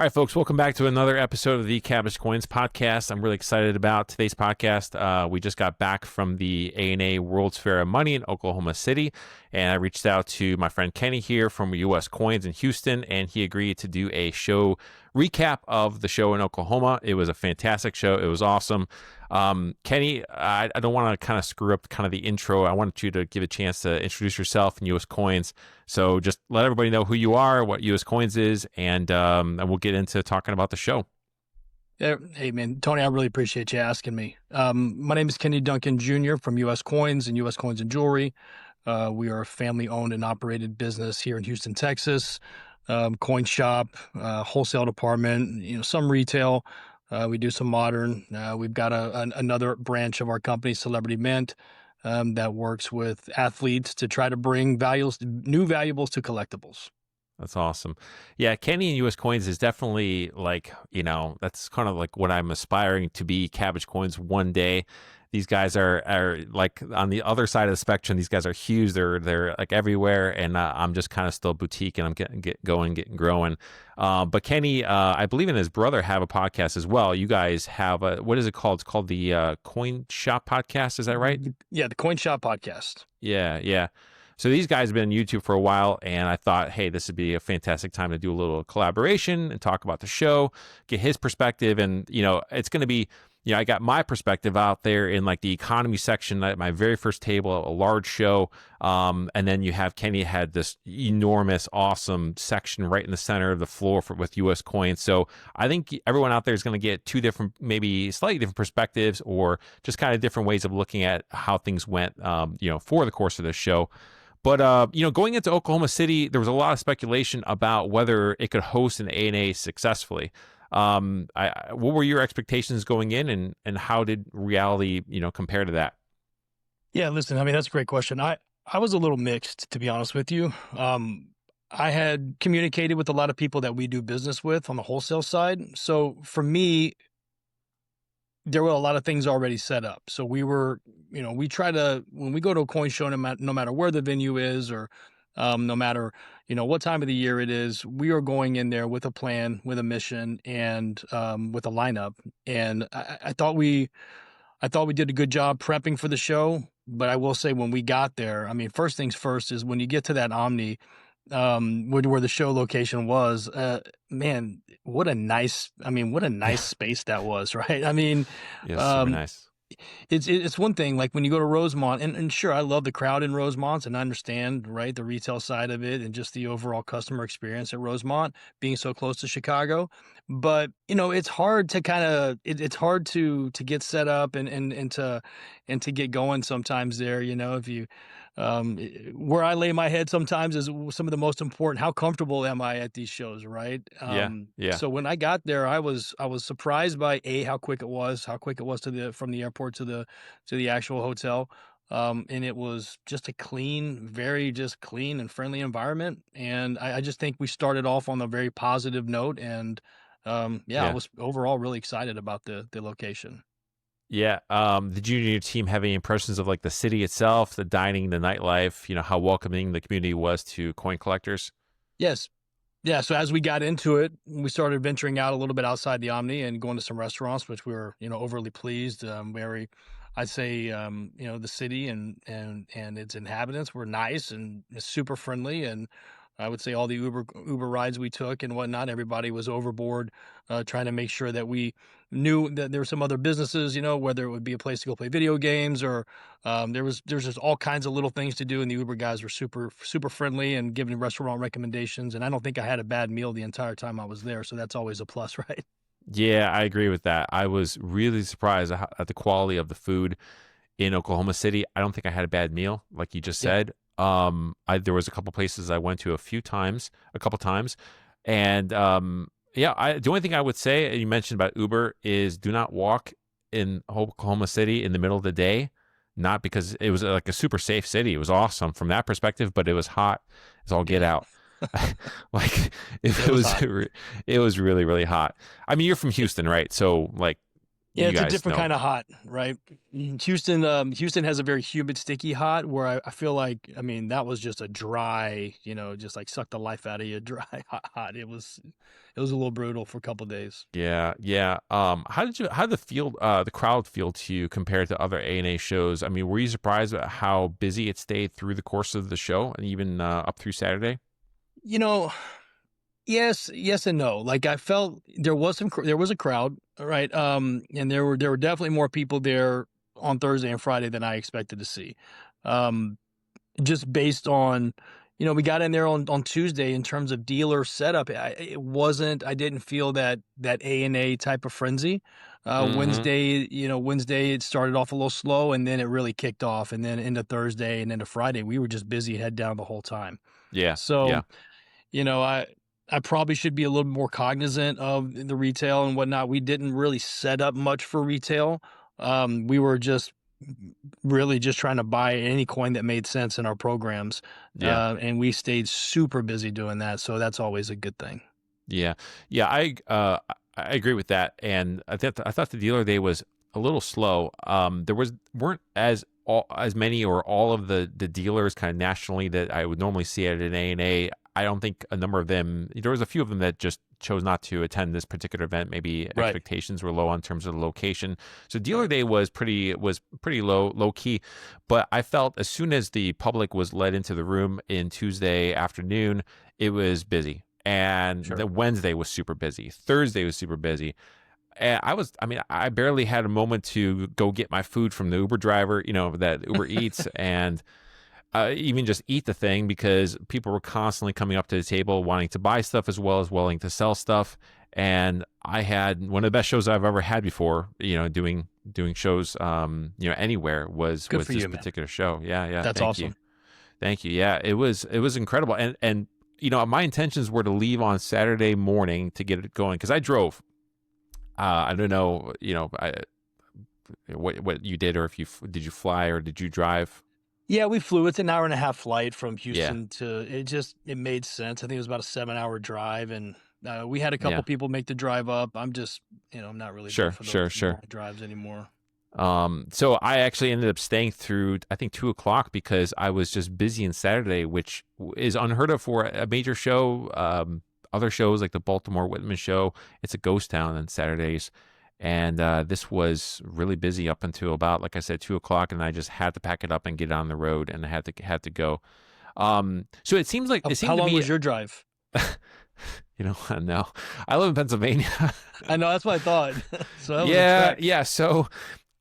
All right, folks, welcome back to another episode of the Cabbage Coins Podcast. I'm really excited about today's podcast. We just got back from the A&A World's Fair of Money in Oklahoma City, and I reached out to my friend Kenny here from US Coins in Houston, and he agreed to do a show recap of the show in Oklahoma. It was a fantastic show. It was awesome. Kenny, I don't want to kind of screw up kind of the intro. I wanted you to give a chance to introduce yourself and US Coins. So just let everybody know who you are, what US Coins is, and we'll get into talking about the show. Yeah, hey, man, Tony, I really appreciate you asking me. My name is Kenny Duncan Jr. from US Coins and US Coins and Jewelry. We are a family-owned and operated business here in Houston, Texas. Coin shop, wholesale department, some retail. We do some modern. We've got another branch of our company, Celebrity Mint, that works with athletes to try to bring new valuables to collectibles. That's awesome. Yeah, Kenny and US Coins is definitely that's kind of like what I'm aspiring to be, Cabbage Coins one day. These guys are like on the other side of the spectrum. These guys are huge. They're like everywhere, and I'm just kind of still boutique, and I'm getting growing. But Kenny, I believe, and his brother have a podcast as well. You guys have what is it called? It's called the Coin Shop Podcast. Is that right? Yeah, the Coin Shop Podcast. Yeah. So these guys have been on YouTube for a while, and I thought, hey, this would be a fantastic time to do a little collaboration and talk about the show, get his perspective, and it's going to be. I got my perspective out there in like the economy section at my very first table, a large show. And then you have Kenny had this enormous, awesome section right in the center of the floor with US Coins. So I think everyone out there is going to get two different, maybe slightly different perspectives, or just kind of different ways of looking at how things went, for the course of this show. But, going into Oklahoma City, there was a lot of speculation about whether it could host an A&A successfully. What were your expectations going in, and how did reality, compare to that? Yeah, listen, I mean, that's a great question. I was a little mixed, to be honest with you. I had communicated with a lot of people that we do business with on the wholesale side. So for me, there were a lot of things already set up. So we were, we try to, when we go to a coin show, no matter where the venue is, or no matter, what time of the year it is, we are going in there with a plan, with a mission, and with a lineup. And I thought we did a good job prepping for the show. But I will say, when we got there, I mean, first things first is when you get to that Omni, where the show location was, man, what a nice space that was, right? I mean, yeah, super nice. It's one thing, like when you go to Rosemont, and sure, I love the crowd in Rosemont, and I understand, right, the retail side of it and just the overall customer experience at Rosemont being so close to Chicago. But it's hard to it's hard to get set up and to get going sometimes there. If you where I lay my head sometimes is some of the most important. How comfortable am I at these shows, right? Yeah. So when I got there, I was surprised by how quick it was from the airport to the actual hotel. And it was just a very clean and friendly environment. And I just think we started off on a very positive note. And I was overall really excited about the location. Yeah. Did you and your team have any impressions of like the city itself, the dining, the nightlife, how welcoming the community was to coin collectors? Yes. Yeah. So as we got into it, we started venturing out a little bit outside the Omni and going to some restaurants, which we were, overly pleased. I'd say, the city and its inhabitants were nice and super friendly. And I would say all the Uber rides we took and whatnot, everybody was overboard, trying to make sure that we knew that there were some other businesses, whether it would be a place to go play video games, or there's just all kinds of little things to do. And the Uber guys were super, super friendly and giving restaurant recommendations. And I don't think I had a bad meal the entire time I was there. So that's always a plus, right? Yeah, I agree with that. I was really surprised at the quality of the food in Oklahoma City. I don't think I had a bad meal, like you just said. There was a couple places I went to a couple times, and the only thing I would say, you mentioned about Uber, is do not walk in Oklahoma City in the middle of the day. Not because it was like a super safe city. It was awesome from that perspective, but it was hot as all get out. It was really, really hot. I mean, you're from Houston, right? So like, Yeah, You it's a guys different know. kind of hot, right? Houston has a very humid, sticky hot where I feel like, I mean, that was just a dry, just like suck the life out of you, dry, hot. It was a little brutal for a couple days. Yeah, yeah. How did the crowd feel to you compared to other A&A shows? I mean, were you surprised at how busy it stayed through the course of the show and even up through Saturday? You know, yes and no. Like I felt there was a crowd, right? And there were definitely more people there on Thursday and Friday than I expected to see. Um, just based on, we got in there on Tuesday in terms of dealer setup. I didn't feel that A&A type of frenzy. Mm-hmm. Wednesday it started off a little slow and then it really kicked off. And then into Thursday and into Friday, we were just busy head down the whole time. Yeah, So, yeah, I probably should be a little more cognizant of the retail and whatnot. We didn't really set up much for retail. We were just really just trying to buy any coin that made sense in our programs. yeah, And we stayed super busy doing that. So that's always a good thing. yeah, yeah. I agree with that, and I thought the dealer day was a little slow. There weren't as many or all of the dealers kind of nationally that I would normally see at an A&A. I don't think a number of them. There was a few of them that just chose not to attend this particular event. Maybe Right. expectations were low in terms of the location. So dealer day was pretty low key. But I felt as soon as the public was led into the room in Tuesday afternoon, it was busy. And Sure. the Wednesday was super busy. Thursday was super busy. And I barely had a moment to go get my food from the Uber driver, that Uber Eats, and even just eat the thing because people were constantly coming up to the table wanting to buy stuff as well as willing to sell stuff. And I had one of the best shows I've ever had before, doing shows, anywhere Good was for this you, man. particular show. Yeah, yeah. That's Thank you. awesome. Thank you. Yeah, it was incredible. And my intentions were to leave on Saturday morning to get it going because I drove. I don't know, what you did or if did you fly or did you drive? Yeah, we flew. It's an hour and a half flight from Yeah. Houston it made sense. I think it was about a 7-hour drive. And we had a couple Yeah. people make the drive up. I'm not really Sure, built for sure, those sure. long drives anymore. So I actually ended up staying through, I think 2 o'clock because I was just busy on Saturday, which is unheard of for a major show. Other shows like the Baltimore Whitman show, it's a ghost town on Saturdays. And this was really busy up until about, like I said, 2 o'clock, and I just had to pack it up and get on the road, and I had to go. So it seemed How to long me, was your drive? no, I live in Pennsylvania. I know, that's what I thought. So that was a Yeah, trek. yeah. So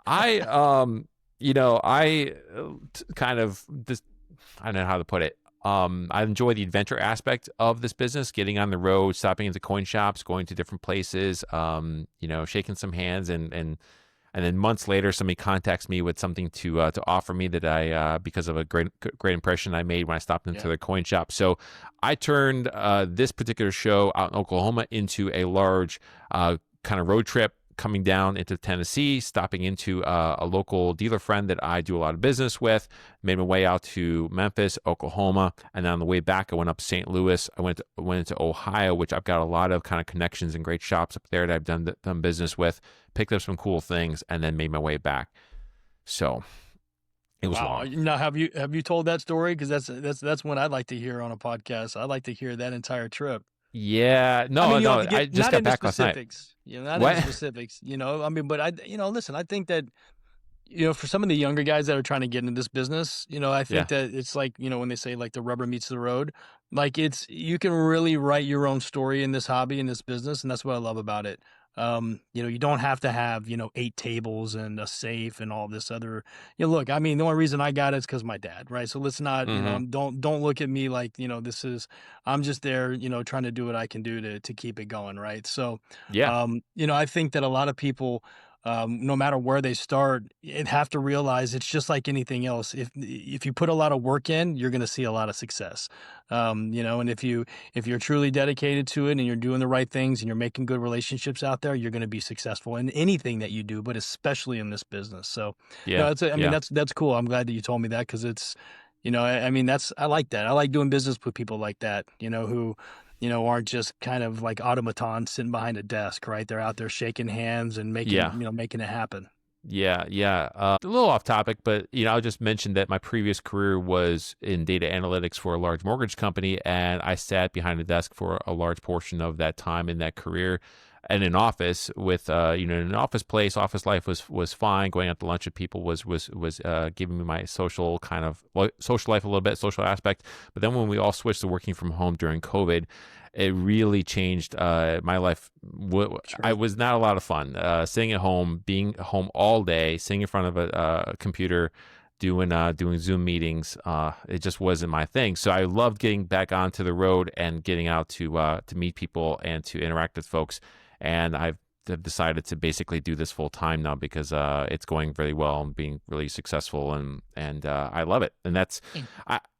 I, kind of this, I don't know how to put it. I enjoy the adventure aspect of this business, getting on the road, stopping into coin shops, going to different places, shaking some hands, and then months later, somebody contacts me with something to offer me that I because of a great impression I made when I stopped into Yeah. the coin shop. So I turned this particular show out in Oklahoma into a large kind of road trip, coming down into Tennessee, stopping into a local dealer friend that I do a lot of business with, made my way out to Memphis, Oklahoma, and then on the way back, I went up St. Louis. I went into Ohio, which I've got a lot of kind of connections and great shops up there that I've done business with, picked up some cool things, and then made my way back. So it was Wow. long. Now, have you told that story? Because that's one I'd like to hear on a podcast. I'd like to hear that entire trip. Yeah, I no, mean, you don't no, have to I get just not got into back last night. specifics. Not into What? specifics. I mean, but listen. I think that for some of the younger guys that are trying to get into this business, I Yeah, think that it's like when they say like the rubber meets the road, like you can really write your own story in this hobby in this business, and that's what I love about it. You don't have to have 8 tables and a safe and all this other. Look, I mean, the only reason I got it is because my dad, right? So let's not, mm-hmm. don't look at me like this is. I'm just there, trying to do what I can do to keep it going, right? So, Yeah, I think that a lot of people, no matter where they start, have to realize it's just like anything else. If you put a lot of work in, you're going to see a lot of success. And if you're truly dedicated to it and you're doing the right things and you're making good relationships out there, you're going to be successful in anything that you do, but especially in this business. So, yeah, I mean, yeah. that's cool. I'm glad that you told me that because it's, I mean, I like that. I like doing business with people like that, who aren't just kind of like automatons sitting behind a desk, right? They're out there shaking hands and Yeah. making it happen. Yeah, yeah. A little off topic, but I'll just mention that my previous career was in data analytics for a large mortgage company, and I sat behind a desk for a large portion of that time in that career, and in office with in an office place. Office life was fine. Going out to lunch with people was giving me my social social life a little bit, social aspect. But then when we all switched to working from home during COVID, it really changed my life. Sure. I was not a lot of fun sitting at home, being home all day, sitting in front of a computer, doing Zoom meetings. It just wasn't my thing. So I loved getting back onto the road and getting out to meet people and to interact with folks. And I've decided to basically do this full time now because it's going very well and being really successful, and I love it. And that's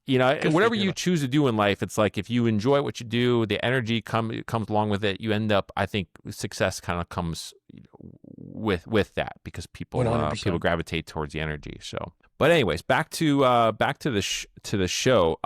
whatever you choose to do in life, it's like if you enjoy what you do, the energy comes along with it. You end up, I think, success kind of comes with that because people gravitate towards the energy. So, but anyways, back to the show.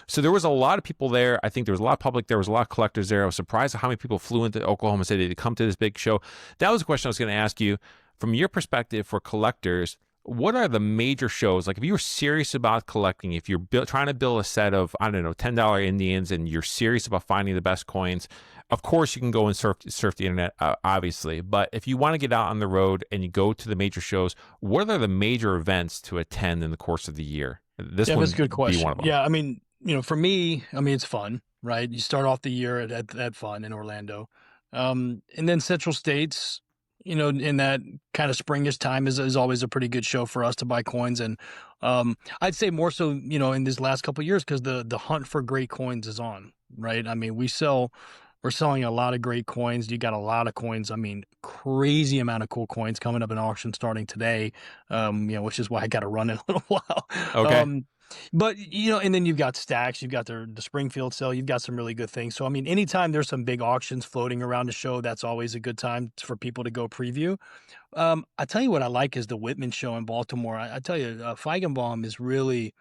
So there was a lot of people there. I think there was a lot of public. There was a lot of collectors there. I was surprised at how many people flew into Oklahoma City to come to this big show. That was a question I was going to ask you from your perspective for collectors. What are the major shows? Like if you're serious about collecting, if you're trying to build a set of, I don't know, $10 Indians and you're serious about finding the best coins, of course you can go and surf the internet, obviously. But if you want to get out on the road and you go to the major shows, what are the major events to attend in the course of the year? That's a good question. Yeah, I mean, for me, it's fun, right? You start off the year at fun in Orlando. And then Central States, in that kind of springish time is always a pretty good show for us to buy coins. And I'd say more so, in these last couple of years, because the hunt for great coins is on, right? I mean, we're selling a lot of great coins. You got a lot of coins. I mean, crazy amount of cool coins coming up in auction starting today, which is why I got to run in a little while. Okay. But, and then you've got stacks, you've got the Springfield sale, you've got some really good things. So, I mean, anytime there's some big auctions floating around the show, that's always a good time for people to go preview. I tell you what I like is the Whitman show in Baltimore. I tell you, Feigenbaum is really,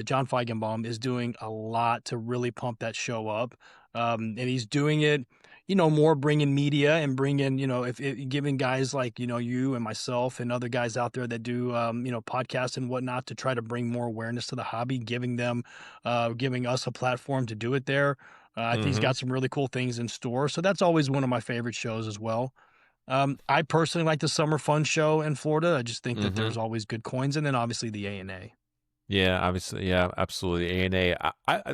John Feigenbaum is doing a lot to really pump that show up. And he's doing it, more bringing media and bringing, if giving guys like, you and myself and other guys out there that do, podcasts and whatnot to try to bring more awareness to the hobby, giving us a platform to do it there. I think he's got some really cool things in store. So that's always one of my favorite shows as well. I personally like the Summer Fun show in Florida. I just think that there's always good coins. And then obviously the A&A. Yeah, obviously. Yeah, absolutely. A&A.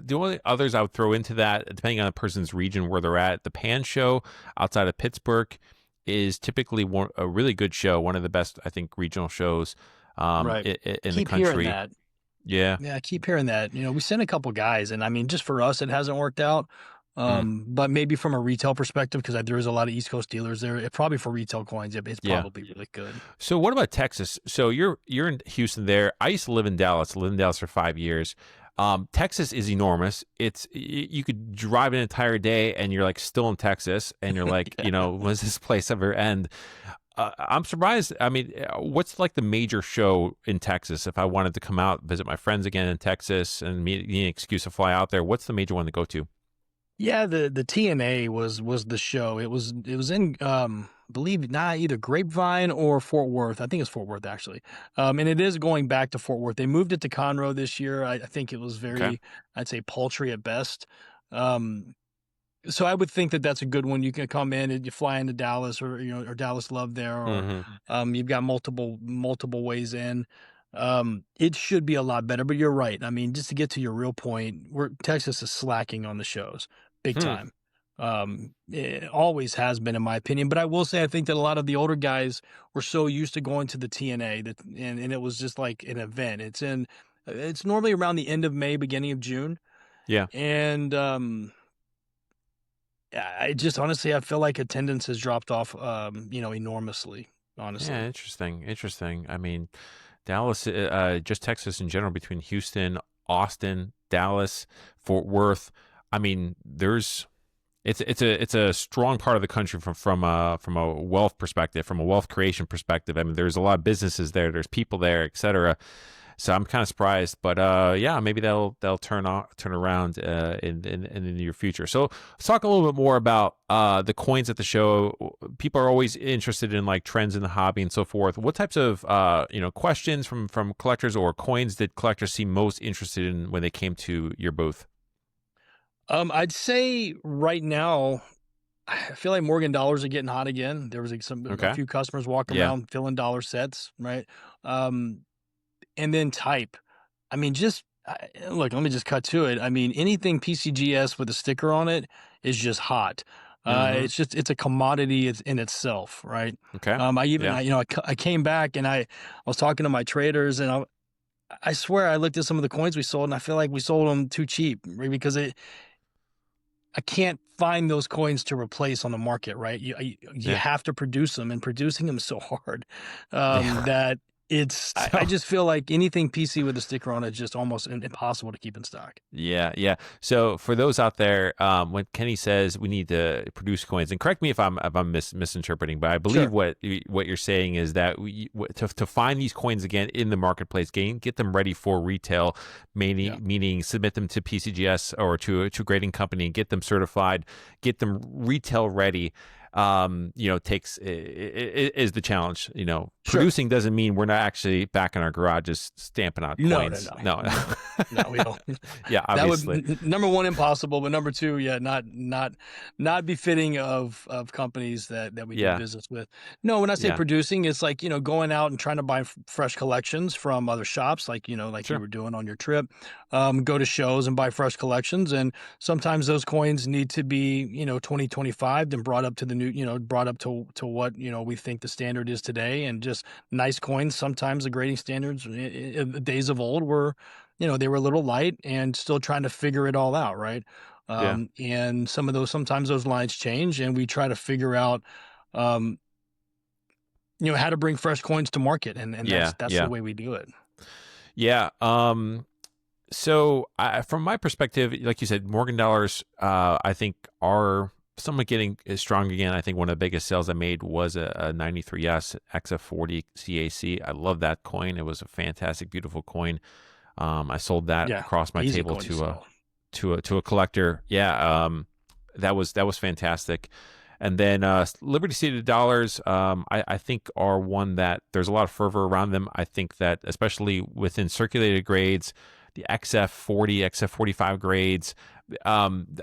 The only others I would throw into that, depending on the person's region where they're at, the Pan Show outside of Pittsburgh is typically a really good show, one of the best, I think, regional shows Right. in the Keep country. hearing that. Yeah. Yeah, I keep hearing that. We sent a couple guys, and I mean, just for us, it hasn't worked out. But maybe from a retail perspective, because there is a lot of East Coast dealers there, probably for retail coins, it's probably really good. So what about Texas? So you're in Houston there. I used to live in Dallas. I lived in Dallas for 5 years. Texas is enormous. You could drive an entire day and you're like still in Texas, and you're like, when's this place ever end? I'm surprised. I mean, what's like the major show in Texas? If I wanted to come out, visit my friends again in Texas and need an excuse to fly out there, what's the major one to go to? Yeah, the TNA was the show. It was in believe not either Grapevine or Fort Worth. I think it's Fort Worth actually. And it is going back to Fort Worth. They moved it to Conroe this year. I think it was very, I'd say paltry at best. So I would think that that's a good one. You can come in and you fly into Dallas or Dallas Love there, or you've got multiple ways in. It should be a lot better, but you're right. I mean, just to get to your real point, Texas is slacking on the shows big time. It always has been, in my opinion. But I will say, I think that a lot of the older guys were so used to going to the TNA and it was just like an event. It's normally around the end of May, beginning of June. Yeah. And I just honestly, I feel like attendance has dropped off, enormously, honestly. Yeah, interesting. I mean, Dallas, just Texas in general, between Houston, Austin, Dallas, Fort Worth. I mean, it's a strong part of the country from a wealth perspective, from a wealth creation perspective. I mean, there's a lot of businesses there, there's people there, etc. So I'm kind of surprised, but yeah, maybe they'll turn around in the near future. So let's talk a little bit more about the coins at the show. People are always interested in like trends in the hobby and so forth. What types of questions from collectors or coins did collectors seem most interested in when they came to your booth? I'd say right now, I feel like Morgan dollars are getting hot again. There was like a Okay. few customers walking Yeah. around filling dollar sets, right? Um, and then type. I mean, look, let me just cut to it. I mean, anything PCGS with a sticker on it is just hot. Mm-hmm. It's a commodity in itself, right? Okay. Yeah. I came back and I was talking to my traders, and I swear I looked at some of the coins we sold, and I feel like we sold them too cheap, right? Because I can't find those coins to replace on the market, right? You Yeah. have to produce them, and producing them is so hard Yeah. that I So- just feel like anything PC with a sticker on it is just almost impossible to keep in stock. Yeah. So for those out there, when Kenny says we need to produce coins, and correct me if I'm misinterpreting, but I believe Sure. what you're saying is that to find these coins again in the marketplace, get them ready for retail, meaning submit them to PCGS or to a grading company and get them certified, get them retail ready. Takes is the challenge. Sure. Producing doesn't mean we're not actually back in our garages stamping out coins. No, we don't. Yeah, obviously. That would number one, impossible, but number two, yeah, not befitting of companies that we do business with. No, when I say producing, it's like, going out and trying to buy fresh collections from other shops, like Sure. you were doing on your trip. Go to shows and buy fresh collections, and sometimes those coins need to be 2025 then brought up to the new, brought up to what we think the standard is today. And just nice coins, sometimes the grading standards in the days of old were, they were a little light and still trying to figure it all out, right? And sometimes those lines change, and we try to figure out how to bring fresh coins to market, and that's the way we do it. Yeah. So from my perspective, like you said, Morgan dollars, I think are somewhat getting strong again. I think one of the biggest sales I made was a 93S XF40 CAC. I love that coin. It was a fantastic, beautiful coin. I sold that across my table to a collector. Yeah. That was fantastic. And then Liberty Seated dollars, I think are one that there's a lot of fervor around them. I think that especially within circulated grades, the XF40, XF45 grades,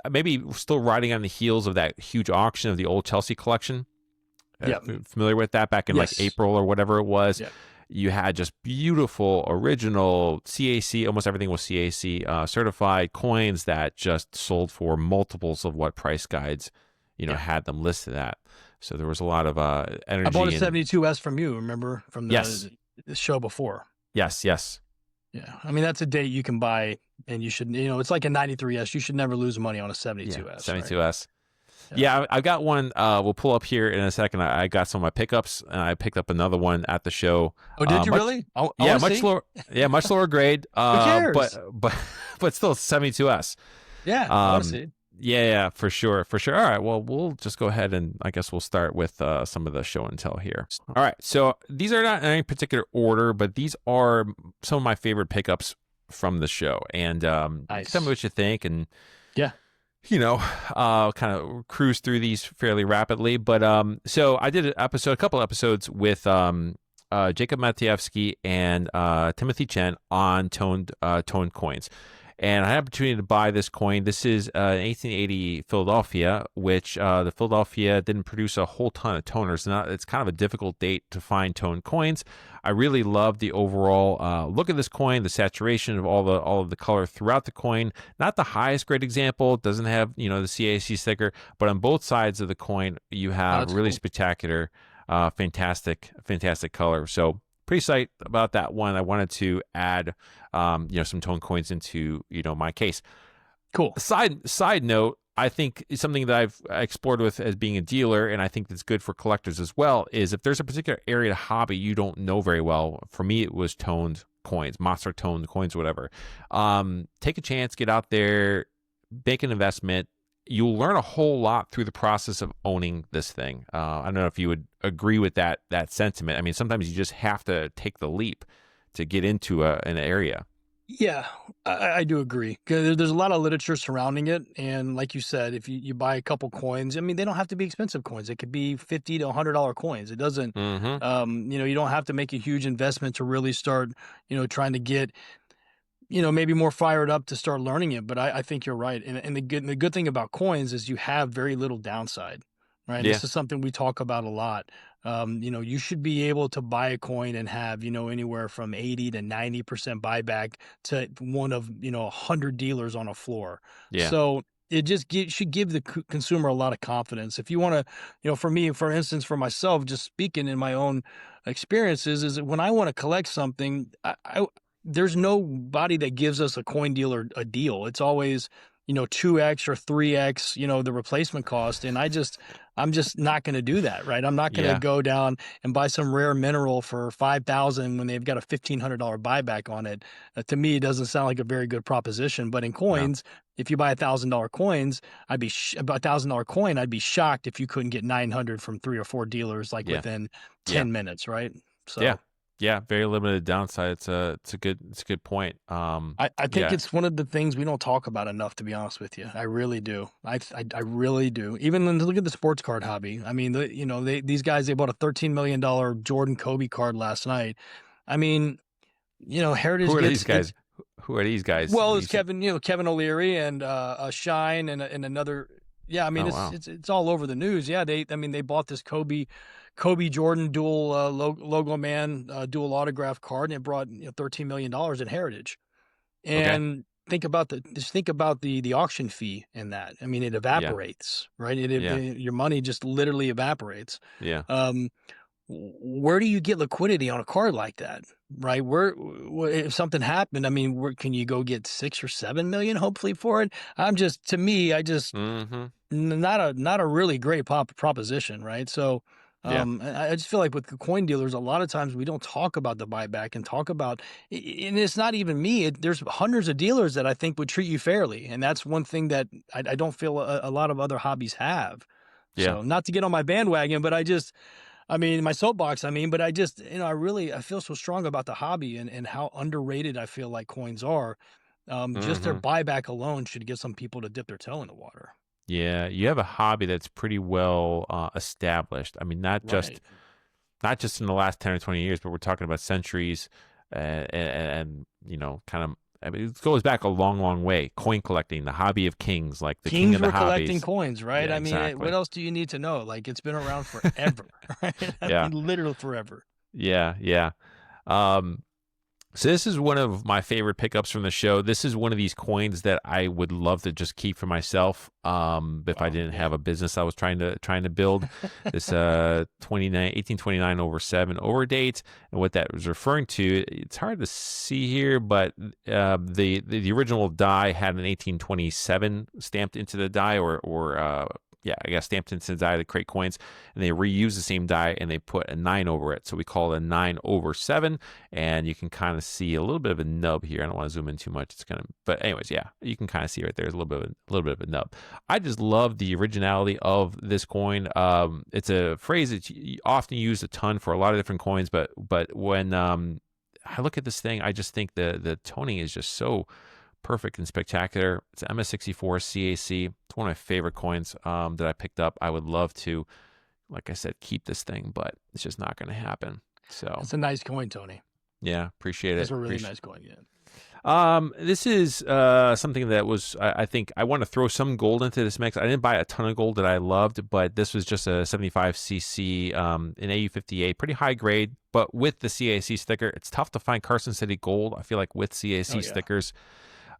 maybe still riding on the heels of that huge auction of the old Chelsea collection. Familiar with that back in like April or whatever it was? Yeah. You had just beautiful, original CAC, almost everything was CAC certified coins that just sold for multiples of what price guides had them listed at. So there was a lot of energy. I bought a 72S from you, remember, from the show before. Yes. Yeah. I mean, that's a date you can buy, and you should, it's like a 93S. You should never lose money on a 72S. Yeah, 72S. Right? Yeah, I got one. We'll pull up here in a second. I got some of my pickups, and I picked up another one at the show. Oh, did you really? Much lower. Yeah, much lower grade. Who cares? But still 72S. Yeah, I want to see. Yeah, for sure. All right, well, we'll just go ahead and I guess we'll start with some of the show and tell here. All right, so these are not in any particular order, but these are some of my favorite pickups from the show. And nice. Tell me what you think, and kind of cruise through these fairly rapidly. But so I did a couple episodes with Jacob Matievsky and Timothy Chen on toned coins. And I had an opportunity to buy this coin. This is an 1880 Philadelphia, which the Philadelphia didn't produce a whole ton of toners. Now, it's kind of a difficult date to find toned coins. I really love the overall look of this coin, the saturation of all of the color throughout the coin. Not the highest grade example, doesn't have the CAC sticker, but on both sides of the coin, you have really spectacular, fantastic color. So pretty psyched about that one. I wanted to add, some tone coins into, my case. Cool. Side note, I think something that I've explored with as being a dealer, and I think that's good for collectors as well, is if there's a particular area of hobby you don't know very well. For me, it was toned coins, monster toned coins, whatever. Take a chance, get out there, make an investment. You'll learn a whole lot through the process of owning this thing. I don't know if you would agree with that sentiment. I mean, sometimes you just have to take the leap to get into an area. Yeah, I do agree. 'Cause there's a lot of literature surrounding it. And like you said, if you buy a couple coins, I mean, they don't have to be expensive coins. It could be $50 to $100 coins. It doesn't, Mm-hmm. you don't have to make a huge investment to really start, trying to get, maybe more fired up to start learning it. But I think you're right. And the good thing about coins is you have very little downside, right? And Yeah. this is something we talk about a lot. You should be able to buy a coin and have, anywhere from 80 to 90% buyback to one of, 100 dealers on a floor. Yeah. So it just should give the consumer a lot of confidence. If you want to, for me, for instance, for myself, just speaking in my own experiences, is that when I want to collect something, there's nobody that gives us a coin dealer a deal. It's always, 2x or 3x, the replacement cost. And I'm just not going to do that, right? I'm not going to Yeah. go down and buy some rare mineral for $5,000 when they've got a $1,500 buyback on it. To me, it doesn't sound like a very good proposition. But in No. coins, if you buy $1,000 coins, about $1,000 coin, I'd be shocked if you couldn't get 900 from 3 or 4 dealers like Yeah. within Yeah. 10 minutes, right? So Yeah. Yeah. Very limited downside. It's a good point. I think Yeah. it's one of the things we don't talk about enough, to be honest with you. I really do. I really do. Even when look at the sports card hobby. I mean, these guys, they bought a $13 million Jordan Kobe card last night. I mean, Heritage Who are gets these guys? Who are these guys? well, it's These- Kevin O'Leary and Shine and another. Yeah, I mean, Oh, wow. it's all over the news. Yeah, they bought this Kobe Jordan dual logo man dual autograph card, and it brought $13 million in Heritage. And think about the auction fee in that. I mean, it evaporates, right? Yeah. Your money just literally evaporates. Yeah. Where do you get liquidity on a card like that, right? If something happened, I mean, where can you go get 6 or 7 million hopefully for it? To me, Mm-hmm. not a really great proposition, right? So Yeah. I just feel like with the coin dealers, a lot of times we don't talk about the buyback and talk about, and it's not even me. There's hundreds of dealers that I think would treat you fairly, and that's one thing that I don't feel a lot of other hobbies have. Yeah. So not to get on my bandwagon, but my soapbox, but I feel so strong about the hobby and how underrated I feel like coins are. Just their buyback alone should get some people to dip their toe in the water. Yeah, you have a hobby that's pretty well established. I mean, not just in the last 10 or 20 years, but we're talking about centuries, and kind of. I mean, it goes back a long, long way. Coin collecting, the hobby of kings, like the king Kings of the were collecting hobbies. coins, right? Yeah, I mean, exactly. what else do you need to know? Like, it's been around forever, right? Yeah. Literally forever. Yeah, yeah. So this is one of my favorite pickups from the show. This is one of these coins that I would love to just keep for myself. If I didn't have a business I was trying to build. This 1829 over 7 over date, and what that was referring to, it's hard to see here, but the original die had an 1827 stamped into the die, I guess stamped into the die to create coins, and they reuse the same die and they put a 9 over it. So we call it a 9 over 7, and you can kind of see a little bit of a nub here. I don't want to zoom in too much. But anyways, yeah, you can kind of see right there. There's a little bit of a nub. I just love the originality of this coin. It's a phrase that's often used a ton for a lot of different coins, but when I look at this thing, I just think the toning is just so perfect and spectacular. It's an MS64 CAC. It's one of my favorite coins that I picked up. I would love to, like I said, keep this thing, but it's just not going to happen. So It's a nice coin, Tony. yeah, appreciate it. It's a really nice coin, yeah. This is something that was, I think I want to throw some gold into this mix. I didn't buy a ton of gold that I loved, but this was just a 75cc in AU58, pretty high grade, but with the CAC sticker. It's tough to find Carson City gold, I feel like, with CAC stickers.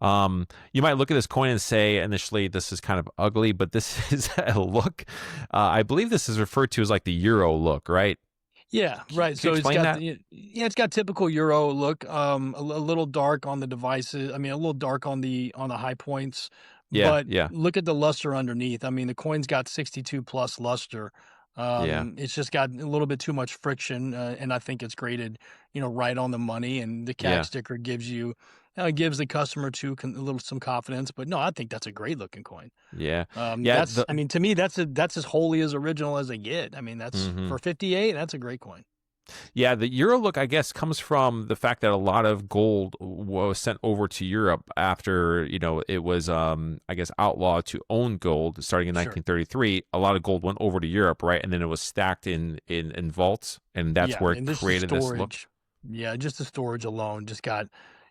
You might look at this coin and say initially this is kind of ugly, but this is a look. I believe this is referred to as like the Euro look, right? Yeah, right. Can you explain that? It's got typical Euro look. A little dark on the devices. I mean, a little dark on the high points. Yeah, But yeah. look at the luster underneath. I mean, the coin's got 62 plus luster. It's just got a little bit too much friction, and I think it's graded, right on the money. And the CAC sticker gives the customer some confidence. But no, I think that's a great looking coin. Yeah. To me, that's as wholly as original as they get. I mean, that's for 58. That's a great coin. Yeah, the Euro look, I guess, comes from the fact that a lot of gold was sent over to Europe after, it was, I guess, outlawed to own gold starting in Sure. 1933. A lot of gold went over to Europe, right? And then it was stacked in vaults, and that's where it created this look. Yeah, just the storage alone just got,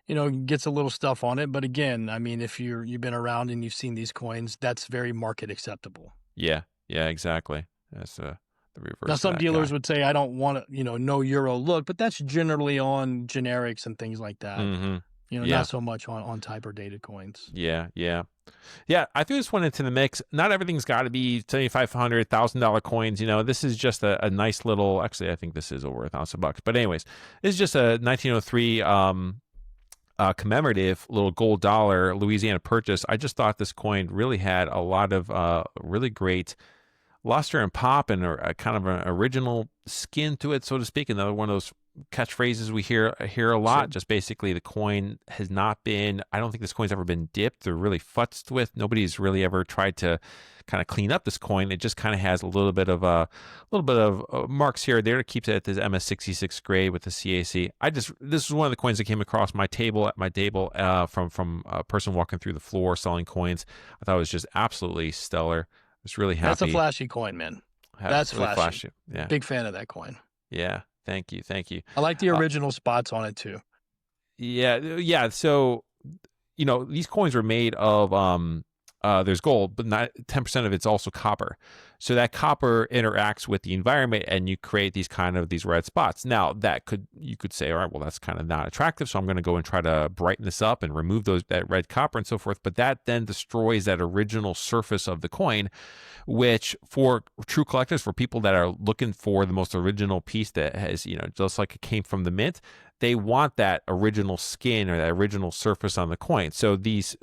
gets a little stuff on it. But again, I mean, if you've been around and you've seen these coins, that's very market acceptable. Yeah, exactly. That's the reverse. Now, some dealers would say, I don't want no Euro look, but that's generally on generics and things like that. Mm-hmm. Not so much on type or dated coins. Yeah. I threw this one into the mix. Not everything's got to be $7,500, $1,000 coins. This is just a nice little. Actually, I think this is over $1,000. But anyways, this is just a 1903 commemorative little gold dollar Louisiana Purchase. I just thought this coin really had a lot of really great luster and pop and a kind of an original skin to it, so to speak. Another one of those catchphrases we hear a lot. Sure. Just basically the coin has not been, I don't think this coin's ever been dipped or really futzed with. Nobody's really ever tried to kind of clean up this coin. It just kind of has a little bit of marks here or there. It keeps it at this MS66 grade with the CAC. This is one of the coins that came across my table from a person walking through the floor selling coins. I thought it was just absolutely stellar. I was really happy. That's a flashy coin, man. That's really flashy. Yeah. Big fan of that coin. Yeah. Thank you. I like the original spots on it too. Yeah. So, these coins were made of there's gold, but not 10% of it's also copper. So that copper interacts with the environment, and you create these red spots. Now you could say, all right, well, that's kind of not attractive, so I'm going to go and try to brighten this up and remove that red copper and so forth. But that then destroys that original surface of the coin, which for true collectors, for people that are looking for the most original piece that has, just like it came from the mint, they want that original skin or that original surface on the coin. So this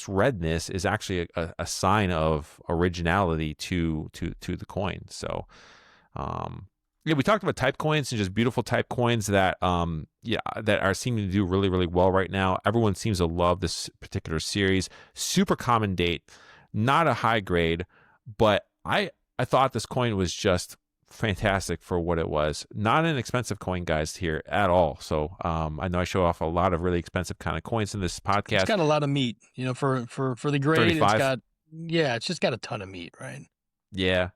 redness is actually a sign of originality to the coin. So, we talked about type coins and just beautiful type coins that are seeming to do really, really well right now. Everyone seems to love this particular series. Super common date, not a high grade, but I thought this coin was just fantastic for what it was. Not an expensive coin, guys, here at all. So I know I show off a lot of really expensive kind of coins in this podcast. It's got a lot of meat, for the grade. 35. It's just got a ton of meat, right? Yeah.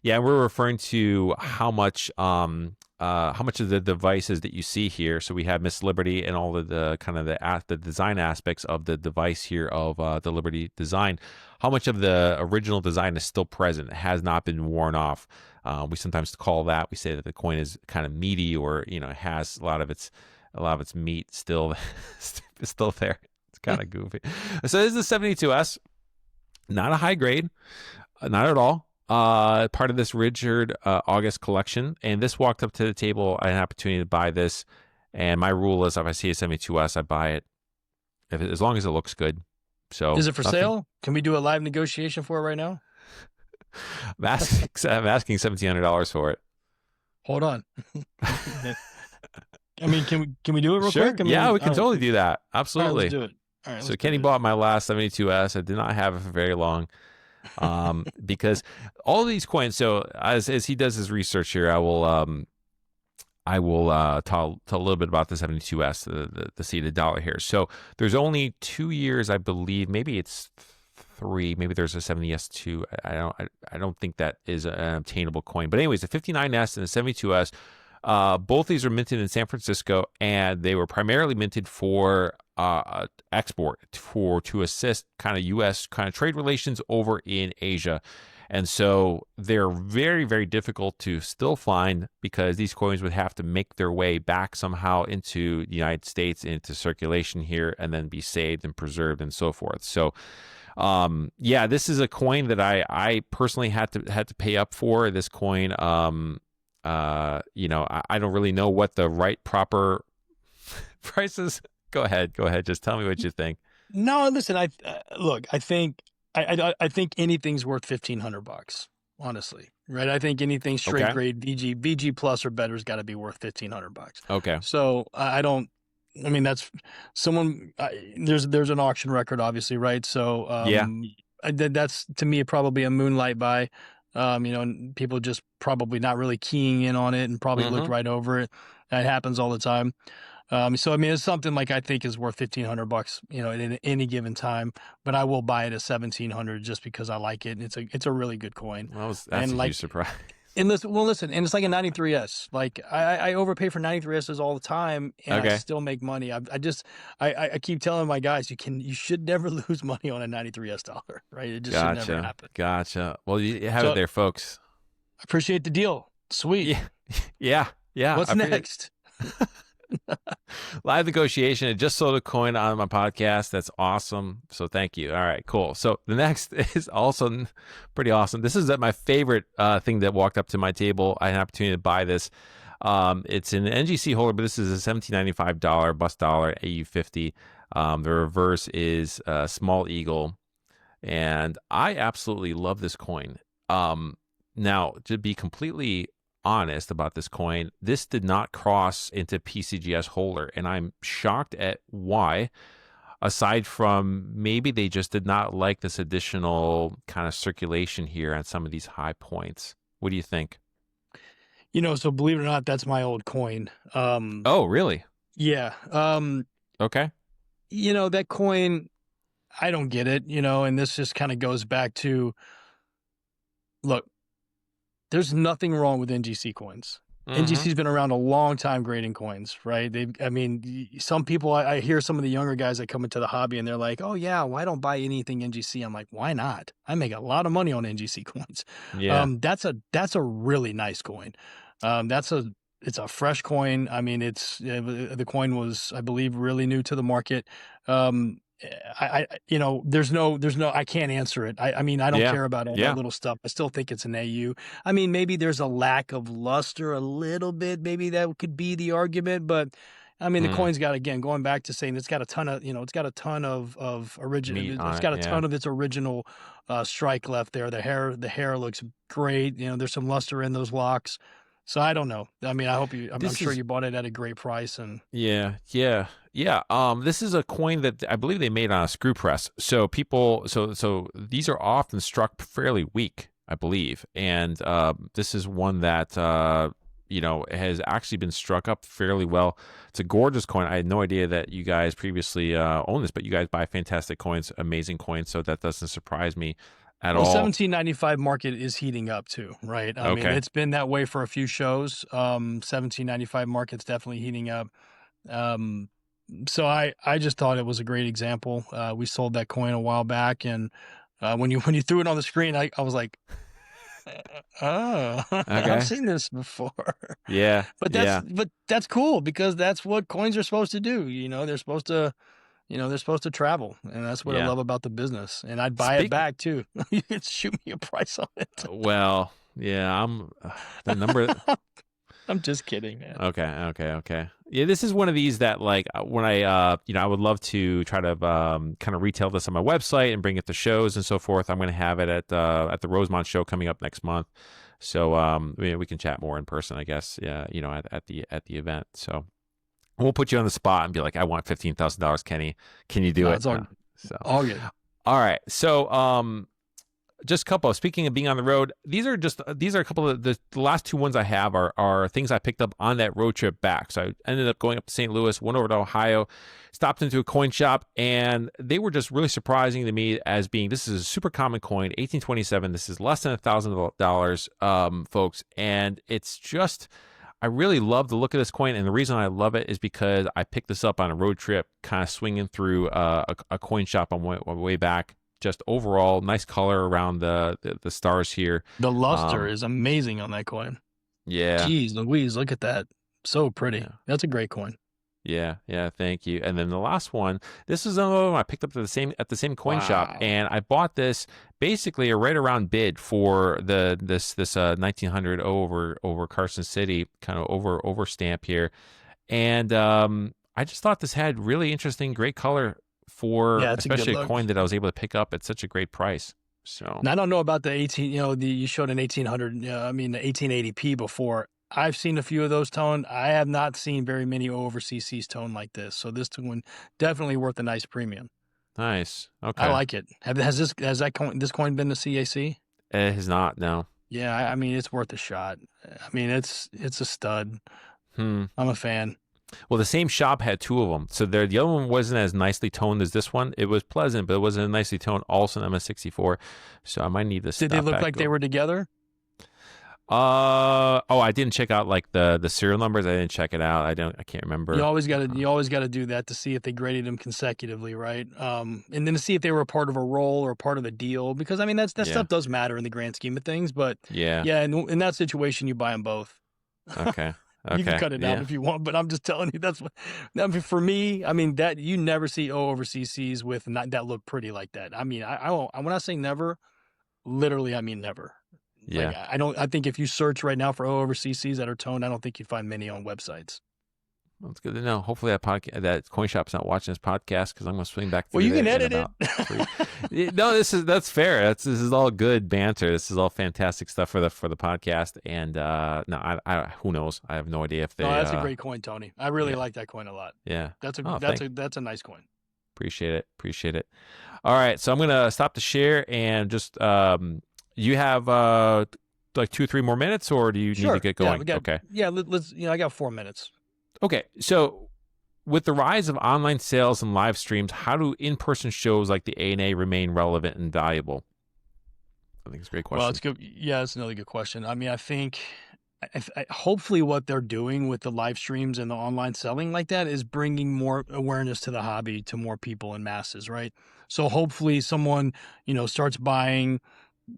We're referring to how much of the devices that you see here. So we have Miss Liberty and all of the kind of the design aspects of the device here of the Liberty design. How much of the original design is still present, has not been worn off. We sometimes call that, we say that the coin is kind of meaty, or has a lot of its meat still there. It's kind of goofy. So this is the 72S, not a high grade, not at all. Part of this Richard August collection, and this walked up to the table. I had an opportunity to buy this, and my rule is if I see a 72S, I buy it, as long as it looks good. So is it for sale? Can we do a live negotiation for it right now? I'm asking $1,700 for it. Hold on. I mean, can we do it real quick? We can totally do that. Absolutely. All right, let's do it. All right, so Kenny bought my last 72S. I did not have it for very long. Because all of these coins, so as he does his research here, I will tell a little bit about the 72S, the seeded dollar here. So there's only 2 years, I believe, maybe it's 3, maybe there's a 70S2. I don't think that is an obtainable coin. But anyways, the 59S and the 72S, both these are minted in San Francisco, and they were primarily minted for export, to assist kind of U.S. kind of trade relations over in Asia. And so they're very, very difficult to still find, because these coins would have to make their way back somehow into the United States, into circulation here, and then be saved and preserved and so forth. So this is a coin that I personally had to pay up for. This coin, I don't really know what the right proper price is. Go ahead. Just tell me what you think. No, listen. I think anything's worth $1,500. Honestly, right? I think anything straight grade VG plus or better has got to be worth $1,500. Okay. So that's someone. There's an auction record, obviously, right? So that's to me probably a moonlight buy. And people just probably not really keying in on it and probably looked right over it. That happens all the time. So I mean, it's something like I think is worth $1,500, at any given time. But I will buy it at $1,700 just because I like it. It's a really good coin. Well, that's a huge surprise. And listen, and it's like a 93S. Like I overpay for 93Ss all the time, and I still make money. I keep telling my guys, you should never lose money on a 93S dollar, right? It just should never happen. Gotcha. Well, you have it there, folks. I appreciate the deal. Sweet. Yeah. What's next? Live negotiation. I just sold a coin on my podcast. That's awesome. So thank you. All right, cool. So the next is also pretty awesome. This is my favorite thing that walked up to my table. I had an opportunity to buy this. It's an NGC holder, but this is a $17.95 bus dollar AU50. The reverse is Small Eagle. And I absolutely love this coin. Now, to be completely honest about this coin, this did not cross into PCGS holder, and I'm shocked at why, aside from maybe they just did not like this additional kind of circulation here on some of these high points. What do you think? So believe it or not, that's my old coin. Oh, really? Yeah. Okay. That coin, I don't get it, and this just kind of goes back to, look, there's nothing wrong with NGC coins. NGC's been around a long time grading coins, right? Some people, I hear some of the younger guys that come into the hobby and they're like, oh yeah, why don't buy anything NGC? I'm like, why not? I make a lot of money on NGC coins. Yeah. That's a really nice coin. It's a fresh coin. I mean, the coin was, I believe, really new to the market. There's no, I can't answer it. I don't care about all that little stuff. I still think it's an AU. I mean, maybe there's a lack of luster a little bit. Maybe that could be the argument, but I mean, the coin's got, again, going back to saying it's got a ton of, of original, it's got a ton of its original strike left there. The hair looks great. There's some luster in those locks. So I don't know. I mean, I'm sure you bought it at a great price. And yeah. This is a coin that I believe they made on a screw press. So so these are often struck fairly weak, I believe. And this is one that has actually been struck up fairly well. It's a gorgeous coin. I had no idea that you guys previously owned this, but you guys buy fantastic coins, amazing coins. So that doesn't surprise me at all. $17.95 market is heating up too, right? I mean, it's been that way for a few shows. $17.95 market's definitely heating up. So I just thought it was a great example. We sold that coin a while back, and when you threw it on the screen, I was like, oh, I've seen this before. Yeah, but that's cool because that's what coins are supposed to do. They're supposed to travel, and that's what I love about the business. And I'd buy it back too. You could shoot me a price on it. Well, yeah, I'm the number. I'm just kidding, man. Okay. Yeah, this is one of these that, like, when I would love to try to kind of retail this on my website and bring it to shows and so forth. I'm going to have it at the Rosemont show coming up next month. So we can chat more in person, I guess. Yeah, at the event. So we'll put you on the spot and be like, I want $15,000, Kenny. Can you do it? All good. All right. So just a couple. Speaking of being on the road, these are a couple of the last two ones I have are things I picked up on that road trip back. So I ended up going up to St. Louis, went over to Ohio, stopped into a coin shop, and they were just really surprising to me as being, this is a super common coin, 1827. This is less than $1,000, folks, and it's just, I really love the look of this coin, and the reason I love it is because I picked this up on a road trip, kind of swinging through a coin shop on my way back. Just overall, nice color around the stars here. The luster is amazing on that coin. Yeah. Jeez Louise, look at that. So pretty. Yeah. That's a great coin. Yeah, thank you. And then the last one, this is another one I picked up at the same coin shop, and I bought this basically a right around bid for this 1900 over Carson City, kind of over stamp here. And I just thought this had really interesting, great color for especially a coin that I was able to pick up at such a great price. So, and I don't know about the 18, you showed an 1800, the 1880p before. I've seen a few of those tone. I have not seen very many over CCs tone like this. So this one definitely worth a nice premium. Nice. Okay. I like it. Has this coin been to CAC? It has not, no. Yeah, I mean, it's worth a shot. I mean, it's a stud. Hmm. I'm a fan. Well, the same shop had two of them. So the other one wasn't as nicely toned as this one. It was pleasant, but it wasn't nicely toned. Also an MS64. So I might need to stop Did they look back like they were together? I didn't check out like the serial numbers. I didn't check it out. I can't remember. You always got to do that to see if they graded them consecutively, right? And then to see if they were a part of a roll or a part of a deal, because I mean that stuff does matter in the grand scheme of things. But yeah, in that situation, you buy them both. Okay. You can cut it out if you want, but I'm just telling you that's what. I mean, for me, I mean that you never see O over CCs with that look pretty like that. I mean, I won't. When I say never, literally, I mean never. Yeah. Like, I think if you search right now for O over CCs that are toned, I don't think you'd find many on websites. Well, it's good to know. Hopefully that coin shop's not watching this podcast because I'm going to swing back. Well, you can edit it. No, that's fair. This is all good banter. This is all fantastic stuff for the podcast. And no, I who knows? I have no idea if they. No, that's a great coin, Tony. I really like that coin a lot. Yeah, that's a nice coin. Appreciate it. All right, so I'm going to stop the share and just you have like 2-3 more minutes, or do you need to get going? Okay. Yeah, let's. I got 4 minutes. Okay, so with the rise of online sales and live streams, how do in-person shows like the A&A remain relevant and valuable? I think it's a great question. Well, it's good. Yeah, it's another good question. I mean, I think hopefully what they're doing with the live streams and the online selling like that is bringing more awareness to the hobby to more people and masses, right? So hopefully someone, starts buying,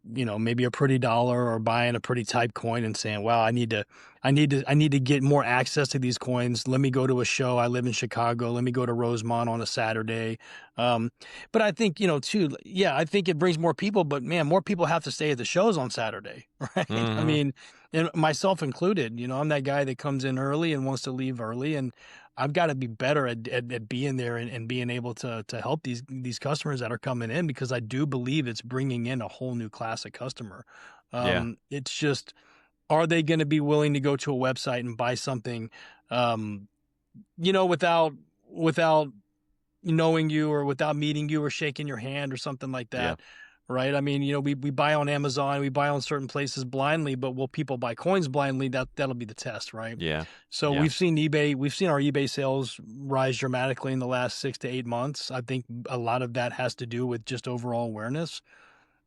maybe a pretty dollar or buying a pretty type coin and saying, wow, I need to get more access to these coins. Let me go to a show. I live in Chicago. Let me go to Rosemont on a Saturday. But I think, too, I think it brings more people, but man, more people have to stay at the shows on Saturday, right? Mm-hmm. I mean, and myself included, I'm that guy that comes in early and wants to leave early, and I've got to be better at being there and being able to help these customers that are coming in, because I do believe it's bringing in a whole new class of customer. It's just, are they going to be willing to go to a website and buy something, without knowing you or without meeting you or shaking your hand or something like that? Right. I mean, we buy on Amazon, we buy on certain places blindly, but will people buy coins blindly? That'll be the test. Right. Yeah. So we've seen our eBay sales rise dramatically in the last 6 to 8 months. I think a lot of that has to do with just overall awareness.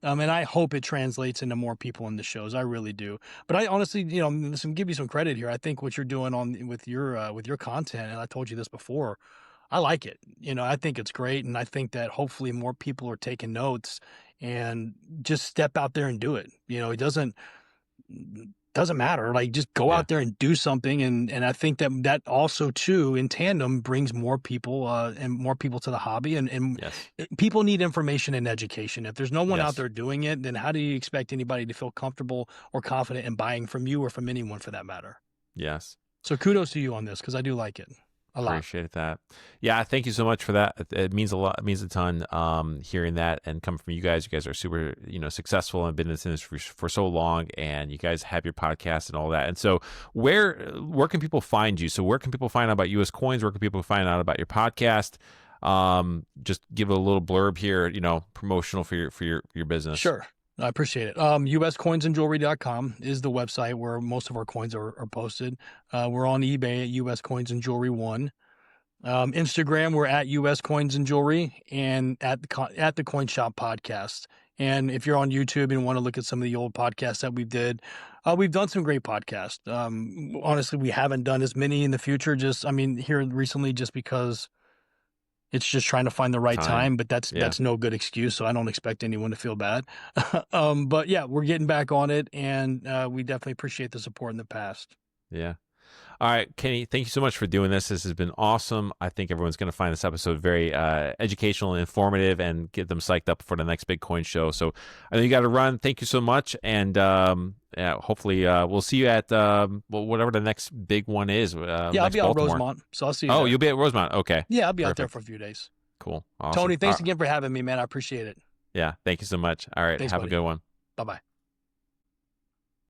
And I hope it translates into more people in the shows. I really do. But I honestly, give you some credit here. I think what you're doing with your content, and I told you this before, I like it. I think it's great. And I think that hopefully more people are taking notes and just step out there and do it. It doesn't matter. Like, just go out there and do something. And I think that also too, in tandem, brings more people and more people to the hobby. And people need information and education. If there's no one out there doing it, then how do you expect anybody to feel comfortable or confident in buying from you or from anyone for that matter? Yes. So kudos to you on this, because I do like it. Appreciate that. Yeah, thank you so much for that. It means a lot. It means a ton hearing that and coming from you guys. You guys are super, successful and been in this for so long, and you guys have your podcast and all that. And so where can people find you? So where can people find out about US Coins? Where can people find out about your podcast? Just give a little blurb here, promotional for your business. Sure. I appreciate it. uscoinsandjewelry.com is the website where most of our coins are posted. We're on eBay at US Coins and Jewelry 1. Instagram, we're at US Coins and Jewelry, and at the Coin Shop Podcast. And if you're on YouTube and want to look at some of the old podcasts that we've done some great podcasts. Honestly, we haven't done as many in the future. Here recently, just because it's just trying to find the right time, but that's no good excuse. So I don't expect anyone to feel bad. But yeah, we're getting back on it, and we definitely appreciate the support in the past. Yeah. All right, Kenny, thank you so much for doing this. This has been awesome. I think everyone's going to find this episode very educational and informative, and get them psyched up for the next big coin show. So I know you got to run. Thank you so much. And hopefully we'll see you at whatever the next big one is. I'll be out at Rosemont, so I'll see you. Oh, you'll be at Rosemont. Okay. Yeah, I'll be out there for a few days. Cool. Awesome. Tony, thanks again for having me, man. I appreciate it. Yeah, thank you so much. All right, have a good one. Bye-bye.